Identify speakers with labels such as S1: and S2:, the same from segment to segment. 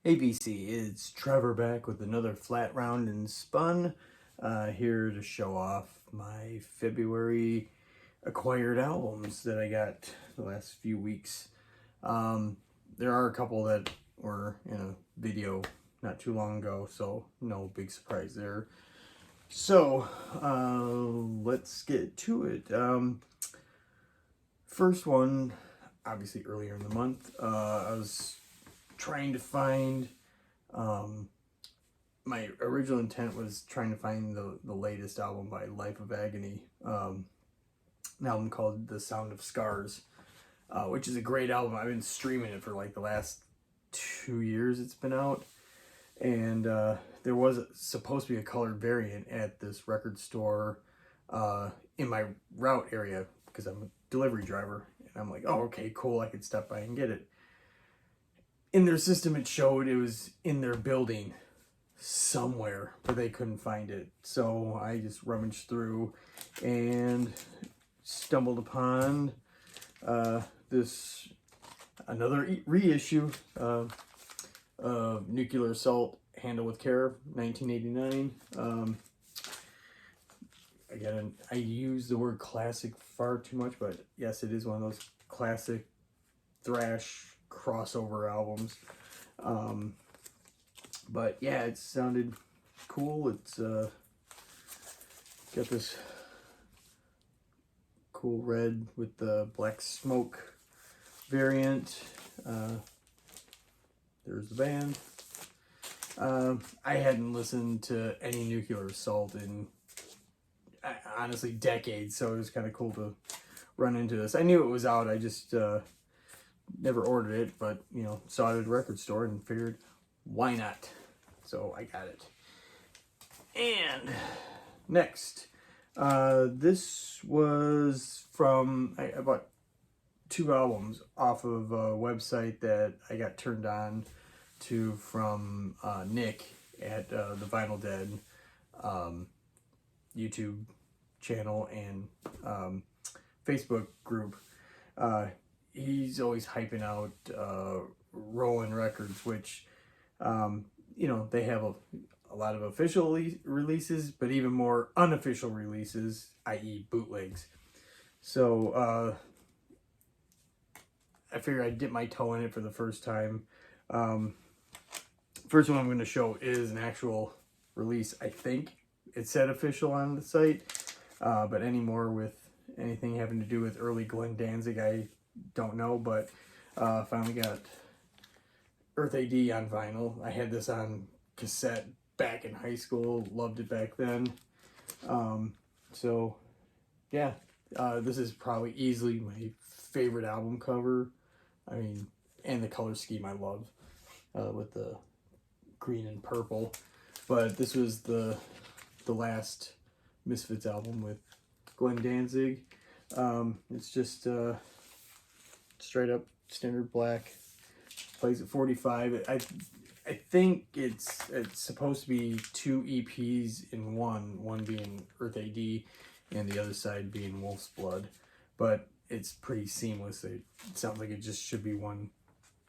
S1: Hey VC, it's Trevor back with another Flat Round and Spun, here to show off my February acquired albums that I got the last few weeks. There are a couple that were in a video not too long ago, so no big surprise there. So, let's get to it. First one, obviously earlier in the month, I was trying to find my original intent was trying to find the latest album by Life of Agony, an album called The Sound of Scars, which is a great album. I've been streaming it for like the last 2 years it's been out, and there was supposed to be a colored variant at this record store in my route area because I'm a delivery driver, and I'm like, oh, okay, cool, I could stop by and get it. In their system, it showed it was in their building somewhere, but they couldn't find it. So I just rummaged through and stumbled upon another reissue of Nuclear Assault, Handle with Care, 1989. Again, I use the word classic far too much, but yes, it is one of those classic thrash crossover albums. But yeah, it sounded cool. It's got this cool red with the black smoke variant. There's the band. I hadn't listened to any Nuclear Assault in honestly decades, so it was kind of cool to run into this. I knew it was out, I just never ordered it, but saw it at a record store and figured, why not? So I got it. And next, this was from, I bought 2 albums off of a website that I got turned on to from Nick at the Vinyl Dead YouTube channel and Facebook group. He's always hyping out Rollin' Records, which, they have a lot of official releases, but even more unofficial releases, i.e. bootlegs. So I figured I'd dip my toe in it for the first time. First one I'm going to show is an actual release. I think it said official on the site, but any more with anything having to do with early Glenn Danzig, I don't know, but finally got Earth AD on vinyl. I had this on cassette back in high school, loved it back then. So yeah, this is probably easily my favorite album cover. I mean, and the color scheme I love with the green and purple. But this was the last Misfits album with Glenn Danzig. It's just straight up standard black. Plays at 45. I think it's supposed to be 2 EPs in one being Earth AD and the other side being Wolf's Blood, but it's pretty seamless. It sounds like it just should be one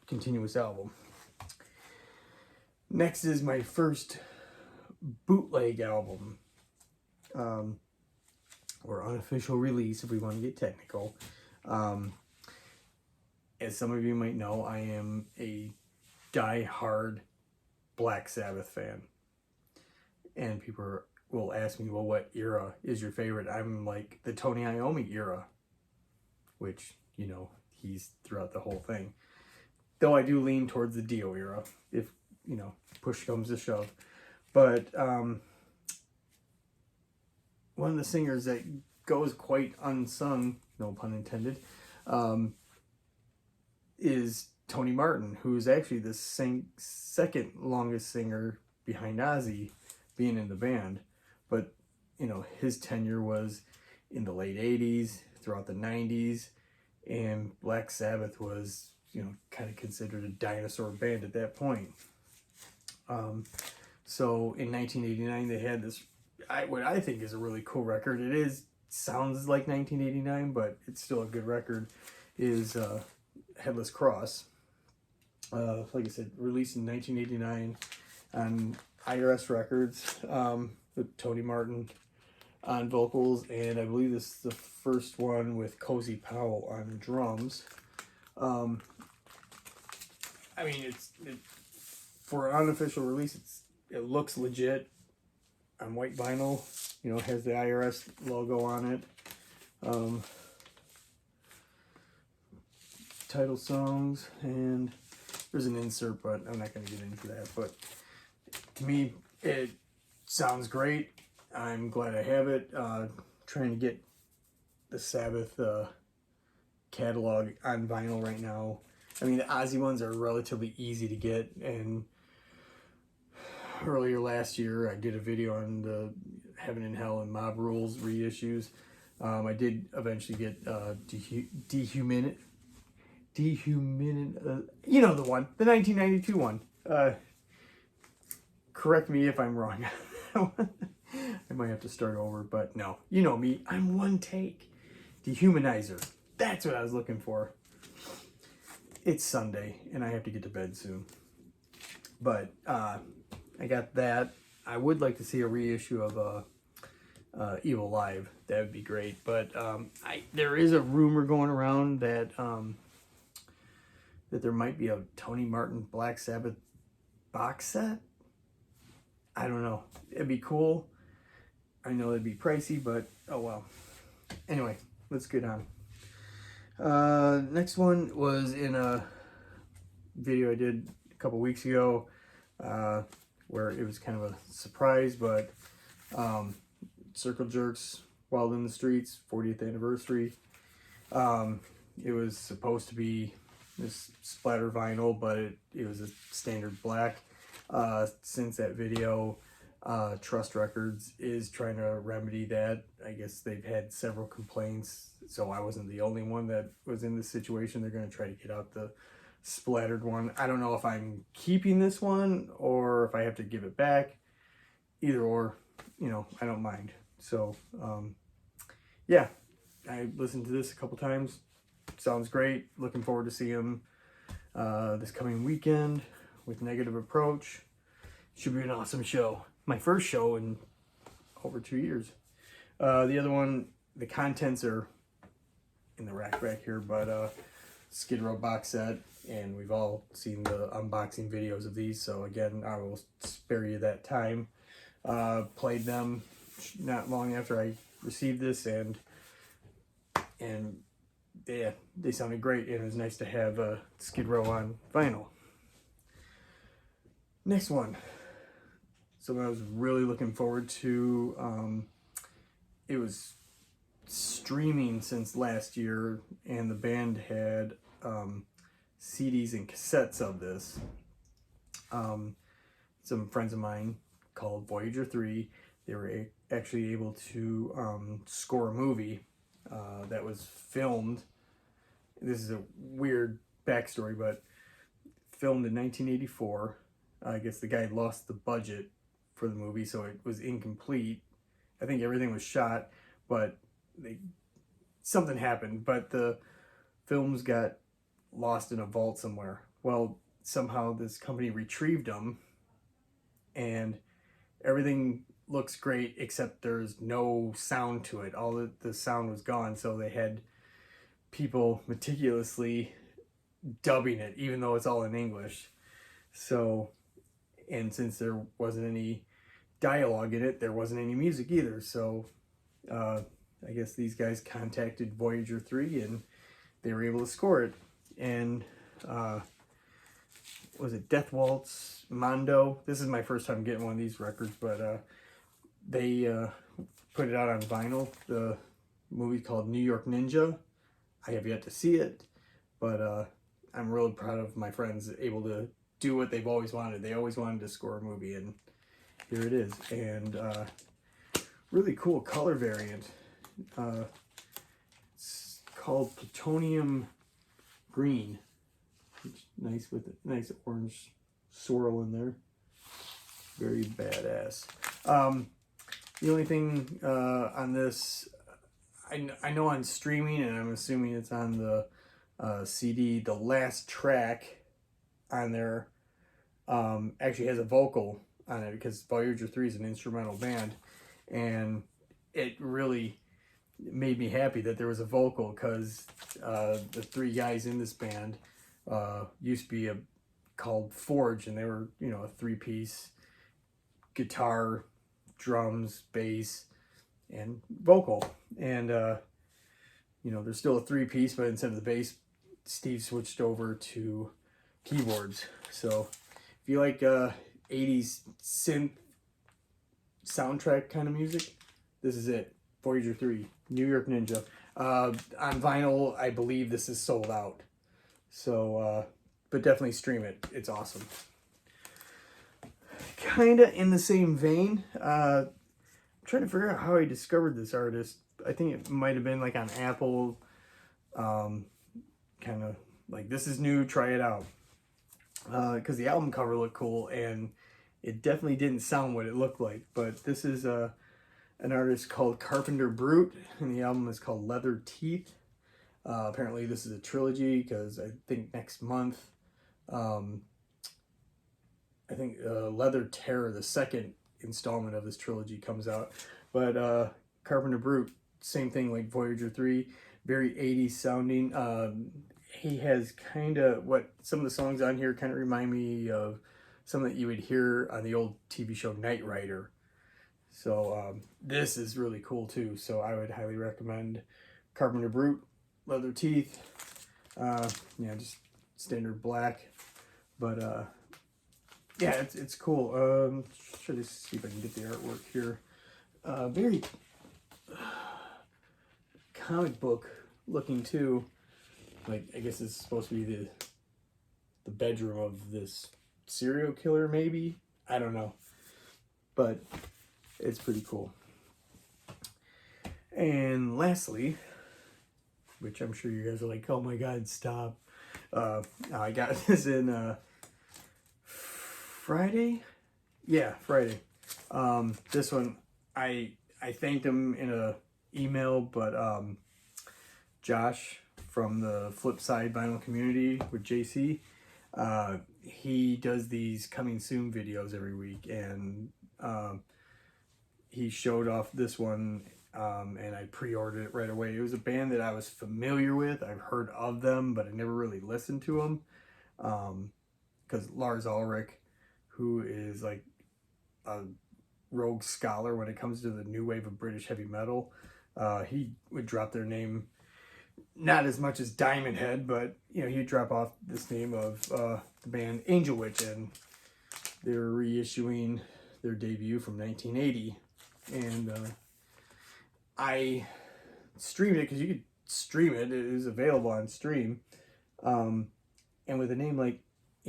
S1: continuous album. Next is my first bootleg album, or unofficial release if we want to get technical. As some of you might know, I am a die-hard Black Sabbath fan. And people will ask me, well, what era is your favorite? I'm like the Tony Iommi era, which, he's throughout the whole thing. Though I do lean towards the Dio era, if, push comes to shove. But one of the singers that goes quite unsung, no pun intended, is Tony Martin, who's actually the second longest singer behind Ozzy being in the band. But, his tenure was in the late 80s, throughout the 90s, and Black Sabbath was, kind of considered a dinosaur band at that point. So in 1989, they had this, what I think is a really cool record. Sounds like 1989, but it's still a good record, is Headless Cross. Like I said, released in 1989 on IRS Records, with Tony Martin on vocals, and I believe this is the first one with Cozy Powell on drums. I mean, for an unofficial release, it looks legit on white vinyl. You know, it has the IRS logo on it. Title songs, and there's an insert, but I'm not going to get into that. But to me, it sounds great. I'm glad I have it. Trying to get the Sabbath catalog on vinyl right now. I mean, the Ozzy ones are relatively easy to get, and earlier last year I did a video on the Heaven and Hell and Mob Rules reissues. I did eventually get Dehuman, you know the one, the 1992 one. Correct me if I'm wrong. I might have to start over, but no, you know me, I'm one take. Dehumanizer, that's what I was looking for. It's Sunday, and I have to get to bed soon. But I got that. I would like to see a reissue of Evil Live. That would be great. But there is a rumor going around that that there might be a Tony Martin Black Sabbath box set. I don't know. It'd be cool. I know it'd be pricey, but oh well. Anyway, let's get on. Next one was in a video I did a couple weeks ago, where it was kind of a surprise, but Circle Jerks Wild in the Streets 40th anniversary. It was supposed to be this splatter vinyl, but it was a standard black. Since that video, Trust Records is trying to remedy that. I guess they've had several complaints, so I wasn't the only one that was in this situation. They're going to try to get out the splattered one. I don't know if I'm keeping this one or if I have to give it back. Either or, you know, I don't mind. So, yeah, I listened to this a couple times. Sounds great. Looking forward to seeing them this coming weekend with Negative Approach. Should be an awesome show. My first show in over 2 years. The other one, the contents are in the rack back here, but Skid Row box set, and we've all seen the unboxing videos of these, so again, I will spare you that time. Played them not long after I received this, and yeah, they sounded great, and it was nice to have Skid Row on vinyl. Next one, something I was really looking forward to. It was streaming since last year, and the band had CDs and cassettes of this. Some friends of mine called Voyager III, they were actually able to score a movie that was filmed. This is a weird backstory, but filmed in 1984. I guess the guy lost the budget for the movie, so it was incomplete. I think everything was shot, but something happened. But the films got lost in a vault somewhere. Well, somehow this company retrieved them, and everything looks great except there's no sound to it. All the sound was gone, so they had people meticulously dubbing it, even though it's all in English. So, and since there wasn't any dialogue in it, there wasn't any music either. So I guess these guys contacted Voyager 3 and they were able to score it. And was it Death Waltz, Mondo? This is my first time getting one of these records, but they put it out on vinyl. The movie called New York Ninja. I have yet to see it, but I'm really proud of my friends able to do what they've always wanted. They always wanted to score a movie, and here it is. And really cool color variant. It's called Plutonium Green. It's nice with a nice orange swirl in there. Very badass. The only thing on this, I know on streaming, and I'm assuming it's on the CD, the last track on there actually has a vocal on it, because Voyager III is an instrumental band, and it really made me happy that there was a vocal, because the three guys in this band used to be called Forge, and they were, you know, a three-piece: guitar, drums, bass, and vocal. And you know, there's still a three-piece, but instead of the bass, Steve switched over to keyboards. So if you like 80s synth soundtrack kind of music, this is it. Voyager III, New York Ninja. On vinyl, I believe this is sold out. So, but definitely stream it. It's awesome. Kind of in the same vein, I'm trying to figure out how I discovered this artist. I think it might have been like on Apple, kind of like, this is new, try it out. Because the album cover looked cool, and it definitely didn't sound what it looked like. But this is an artist called Carpenter Brute, and the album is called Leather Teeth. Apparently this is a trilogy, because I think next month, I think Leather Terror, the second installment of this trilogy, comes out. But Carpenter Brute, same thing like Voyager 3, very 80s sounding. He has kind of, what some of the songs on here kind of remind me of some that you would hear on the old TV show Knight Rider. So this is really cool too. So I would highly recommend Carpenter Brute, Leather Teeth. Yeah, just standard black. But yeah, it's cool. Should I see if I can get the artwork here. Very comic book looking too. Like, I guess it's supposed to be the bedroom of this serial killer, maybe? I don't know. But it's pretty cool. And lastly, which I'm sure you guys are like, oh my god, stop. I got this in Friday? Yeah, Friday. This one, I thanked him in a email, but Josh from the Flipside Vinyl Community with JC, he does these coming soon videos every week, and he showed off this one, and I pre-ordered it right away. It was a band that I was familiar with. I've heard of them, but I never really listened to them, because Lars Ulrich, who is like a rogue scholar when it comes to the new wave of British heavy metal, he would drop their name, not as much as Diamond Head, but you know, he'd drop off this name of the band Angel Witch, and they're reissuing their debut from 1980, and I streamed it, because you could stream it. It is available on stream, and with a name like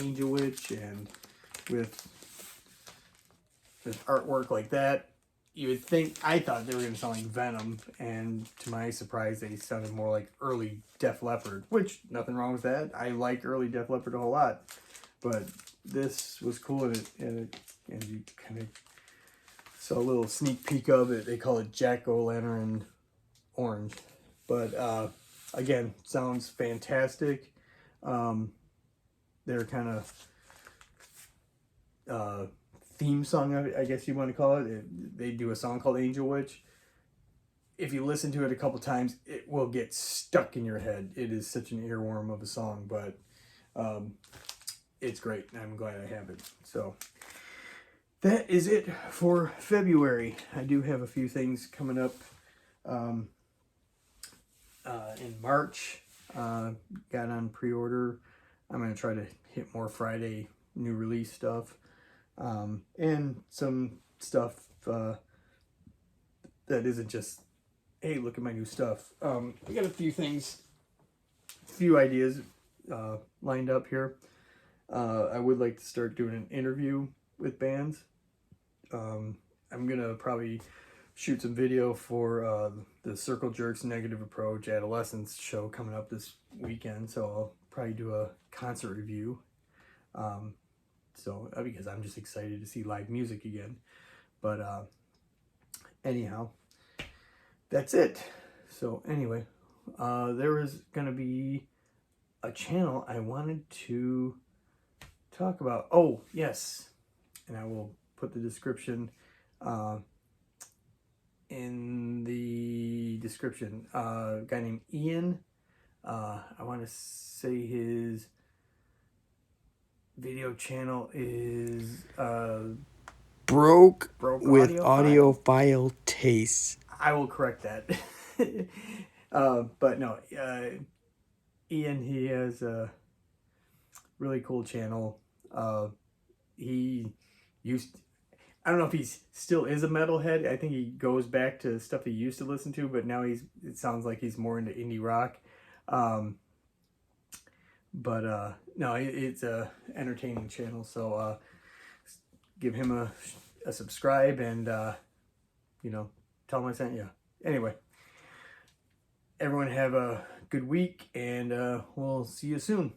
S1: Angel Witch, and with artwork like that, you would think, I thought they were going to sound like Venom, and to my surprise, they sounded more like early Def Leppard, which, nothing wrong with that. I like early Def Leppard a whole lot, but this was cool, and you kind of saw a little sneak peek of it. They call it Jack-O-Lantern Orange, but again, sounds fantastic. They're kind of theme song, I guess you want to call it. They do a song called Angel Witch. If you listen to it a couple times, it will get stuck in your head. It is such an earworm of a song, but it's great. I'm glad I have it. So that is it for February. I do have a few things coming up in March. Got on pre-order. I'm going to try to hit more Friday new release stuff. And some stuff that isn't just, hey, look at my new stuff. I got a few things, few ideas lined up here. I would like to start doing an interview with bands. I'm going to probably shoot some video for the Circle Jerks Negative Approach Adolescence show coming up this weekend, so I'll probably do a concert review. So, because I'm just excited to see live music again. But anyhow, that's it. So anyway, there was going to be a channel I wanted to talk about? Oh, yes. And I will put the description in the description. A guy named Ian. I want to say his video channel is
S2: Broke with
S1: Audiophile.
S2: audiophile tastes.
S1: I will correct that. But no, Ian, he has a really cool channel. He used, I don't know if he's still is a metalhead. I think he goes back to stuff he used to listen to, but now it sounds like he's more into indie rock. But no, it's a entertaining channel. So give him a subscribe and tell him I sent you. Anyway, everyone have a good week, and we'll see you soon.